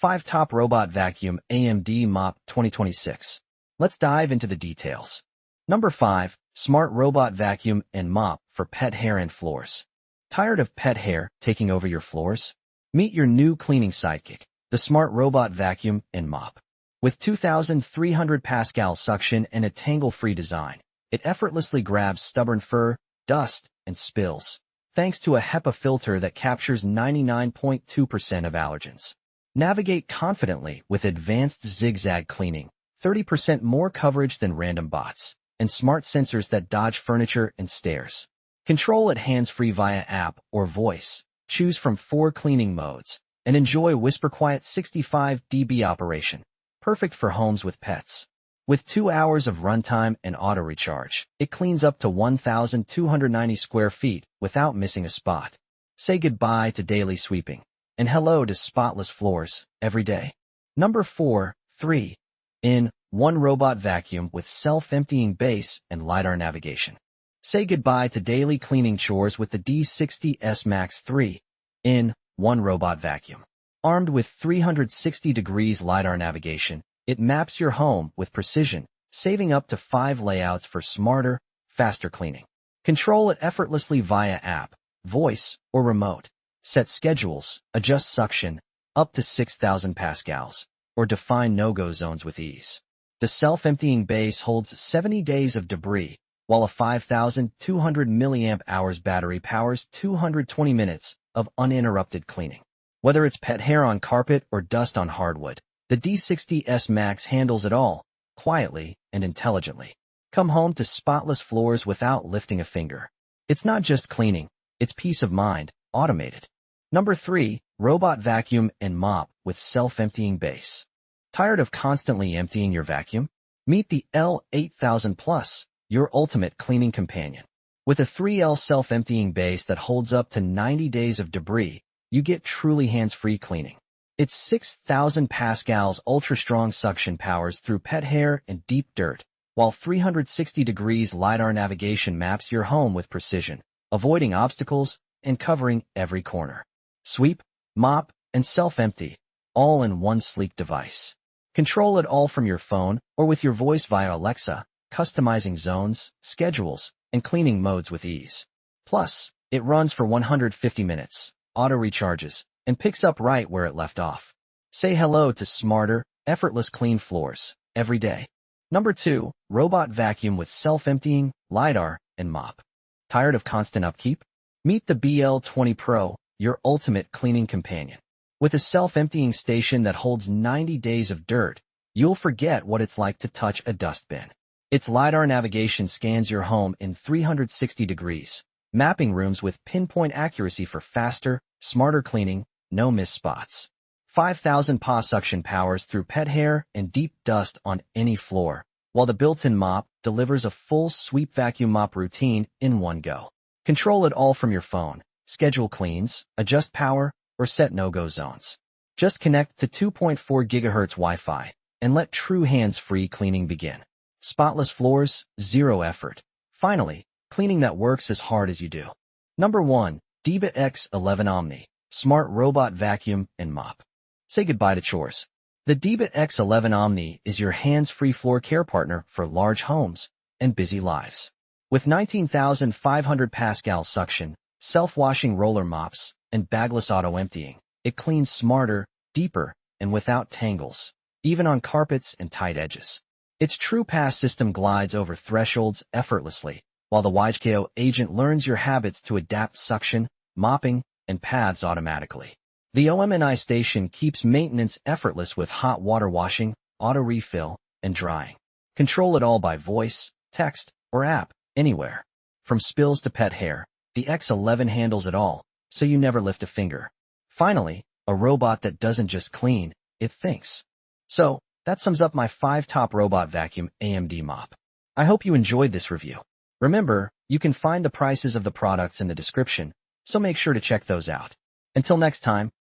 5 Top Robot Vacuum AMD Mop 2026. Let's dive into the details. Number 5. Smart Robot Vacuum and Mop for pet hair and floors. Tired of pet hair taking over your floors? Meet your new cleaning sidekick, the Smart Robot Vacuum and Mop. With 2,300 Pascal suction and a tangle-free design, it effortlessly grabs stubborn fur, dust, and spills, thanks to a HEPA filter that captures 99.2% of allergens. Navigate confidently with advanced zigzag cleaning, 30% more coverage than random bots, and smart sensors that dodge furniture and stairs. Control it hands-free via app or voice. Choose from 4 cleaning modes, and enjoy Whisper Quiet 65 dB operation, perfect for homes with pets. With 2 hours of runtime and auto recharge, it cleans up to 1,290 square feet without missing a spot. Say goodbye to daily sweeping, and hello to spotless floors every day. Number 4. 3-in-1 Robot Vacuum with self-emptying base and LiDAR navigation. Say goodbye to daily cleaning chores with the D60S Max 3-in-1 Robot Vacuum. Armed with 360 degrees LiDAR navigation, it maps your home with precision, saving up to 5 layouts for smarter, faster cleaning. Control it effortlessly via app, voice, or remote. Set schedules, adjust suction, up to 6,000 pascals, or define no-go zones with ease. The self-emptying base holds 70 days of debris, while a 5,200 mAh battery powers 220 minutes of uninterrupted cleaning. Whether it's pet hair on carpet or dust on hardwood, the D60S Max handles it all, quietly and intelligently. Come home to spotless floors without lifting a finger. It's not just cleaning, it's peace of mind, automated. Number 3. Robot Vacuum and Mop with self-emptying base. Tired of constantly emptying your vacuum? Meet the L8000 Plus, your ultimate cleaning companion. With a 3L self-emptying base that holds up to 90 days of debris, you get truly hands-free cleaning. Its 6,000 pascals ultra-strong suction powers through pet hair and deep dirt, while 360 degrees LiDAR navigation maps your home with precision, avoiding obstacles and covering every corner. Sweep, mop, and self-empty, all in one sleek device. Control it all from your phone or with your voice via Alexa, customizing zones, schedules, and cleaning modes with ease. Plus, it runs for 150 minutes, auto-recharges, and picks up right where it left off. Say hello to smarter, effortless clean floors every day. Number 2. Robot Vacuum with self-emptying, LiDAR, and Mop. Tired of constant upkeep? Meet the BL20 Pro, your ultimate cleaning companion. With a self-emptying station that holds 90 days of dirt, you'll forget what it's like to touch a dustbin. Its LiDAR navigation scans your home in 360 degrees, mapping rooms with pinpoint accuracy for faster, smarter cleaning, no miss spots. 5,000 PA suction powers through pet hair and deep dust on any floor, while the built-in mop delivers a full sweep vacuum mop routine in one go. Control it all from your phone, schedule cleans, adjust power, or set no-go zones. Just connect to 2.4 GHz Wi-Fi and let true hands-free cleaning begin. Spotless floors, zero effort. Finally, cleaning that works as hard as you do. Number 1. Robot X11 Omni, Smart Robot Vacuum and Mop. Say goodbye to chores. The Robot X11 Omni is your hands-free floor care partner for large homes and busy lives. With 19,500 Pascal suction, self-washing roller mops, and bagless auto-emptying, it cleans smarter, deeper, and without tangles, even on carpets and tight edges. Its True Pass system glides over thresholds effortlessly, while the YKO agent learns your habits to adapt suction, mopping, and paths automatically. The OMNI station keeps maintenance effortless with hot water washing, auto-refill, and drying. Control it all by voice, text, or app, anywhere. From spills to pet hair, the X11 handles it all, so you never lift a finger. Finally, a robot that doesn't just clean, it thinks. So, that sums up my 5 top Robot Vacuum AMD Mop. I hope you enjoyed this review. Remember, you can find the prices of the products in the description, so make sure to check those out. Until next time,